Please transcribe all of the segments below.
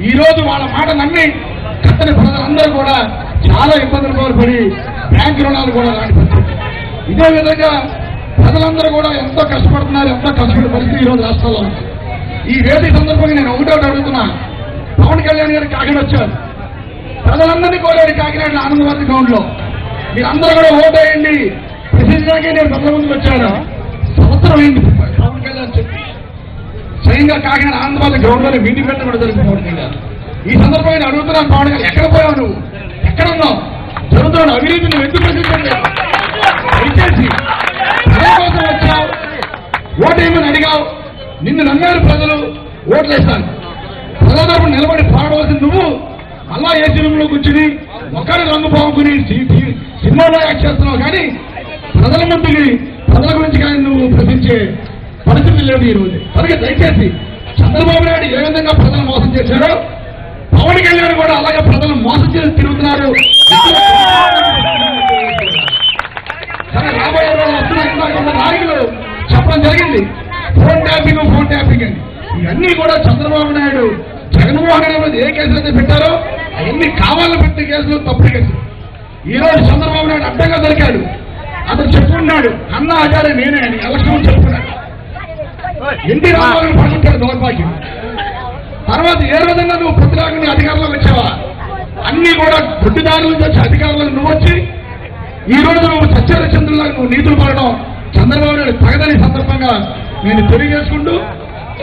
ఈ రోజు వాళ్ళ మాట నమ్మి కట్టని ప్రజలందరూ కూడా చాలా ఇబ్బందులు కోల్పడి బ్యాంకు రుణాలు కూడా రాని పరిస్థితి. ఇదే విధంగా ప్రజలందరూ కూడా ఎంతో కష్టపడుతున్నారు, ఎంతో కష్టపడే పరిస్థితి ఈ రోజు రాష్ట్రంలో ఉంది. ఈ వేదిక సందర్భంగా నేను ఒకటి అడుగుతున్నా, పవన్ కళ్యాణ్ గారికి కాకినాడ వచ్చారు, ప్రజలందరినీ కోరాడు కాకినాడ ఆనందవాది గ్రౌండ్ లో మీరందరూ కూడా ఓటేయండి ప్రశ్నించడానికి నేను ప్రజల ముందుకు వచ్చాను. సంవత్సరం అయింది పవన్ కళ్యాణ్ చెప్పి స్వయంగా కాకినాడ ఆనందవాది గ్రౌండ్ లోనే మీటింగ్ పెట్టడం కూడా జరిగింది పవన్ కళ్యాణ్. ఈ సందర్భంగా నేను అడుగుతున్నాను, పవన్ కళ్యాణ్ ఎక్కడ పోయావు, నువ్వు ఎక్కడున్నావు, జరుగుతున్న అవినీతిని ఎందుకు ప్రశ్నించండి? దయచేసి ప్రజల కోసం వచ్చావు, ఓటేయమని అడిగావు, నిన్ను నమ్మారు ప్రజలు, ఓట్లేస్తాను. ప్రజల తరపున నిలబడి పోరాడవలసింది నువ్వు మళ్ళా ఏసీ రూమ్ లో కూర్చుని ఒకరి రంగు బాగుకుని సినిమాలో యాక్ట్ చేస్తున్నావు. కానీ ప్రజల ముందుకి ప్రజల గురించి కానీ నువ్వు ప్రశ్నించే పరిస్థితి లేదు ఈ రోజు. అలాగే దయచేసి చంద్రబాబు నాయుడు ఏ విధంగా ప్రజలు మోసం చేశారో పవన్ కళ్యాణ్ కూడా అలాగే ప్రజలు మోసం చేసి తిరుగుతున్నారు. సరే రాబోయే రోజులు వస్తున్న నాయకులు చెప్పడం జరిగింది, ఫోన్ ట్యాపింగ్ అని. ఇవన్నీ కూడా చంద్రబాబు నాయుడు జగన్మోహన్ రెడ్డి మీద ఏ కేసులు అయితే పెట్టారో అవన్నీ కావాలని పెట్టిన కేసులు, తప్పుడు కేసులు. ఈ రోజు చంద్రబాబు నాయుడు అడ్డంగా దొరికాడు, అతను చెప్పుకున్నాడు అన్న ఆచార్య నేనే అని ఎలక్షన్ చెప్పుకున్నాడు. ఎన్టీ రామారావు పడుకుంటాడు దౌర్భాగ్యం. తర్వాత ఏ విధంగా నువ్వు ప్రతిలాగా అధికారంలోకి వచ్చావా? అన్ని కూడా గుడ్డిదారుల నుంచి వచ్చి అధికారంలో నువ్వు వచ్చి ఈ రోజు నువ్వు సత్యాల చంద్రులాగా నువ్వు నీతులు పడడం చంద్రబాబు నాయుడు తగదని సందర్భంగా నేను తెలియజేసుకుంటూ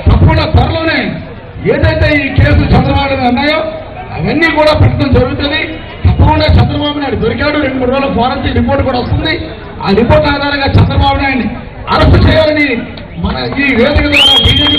తప్పకుండా త్వరలోనే ఏదైతే ఈ కేసులు చంద్రబాబు నాయుడు అన్నాయో అవన్నీ కూడా పెట్టడం జరుగుతుంది. తప్పకుండా చంద్రబాబు నాయుడు దొరికాడు, 2-3 రోజుల ఫారెన్సిక్ రిపోర్ట్ కూడా వస్తుంది. ఆ రిపోర్ట్ ఆధారంగా చంద్రబాబు నాయుడిని అరెస్ట్ చేయాలని మన ఈ వేదిక ద్వారా బీజేపీ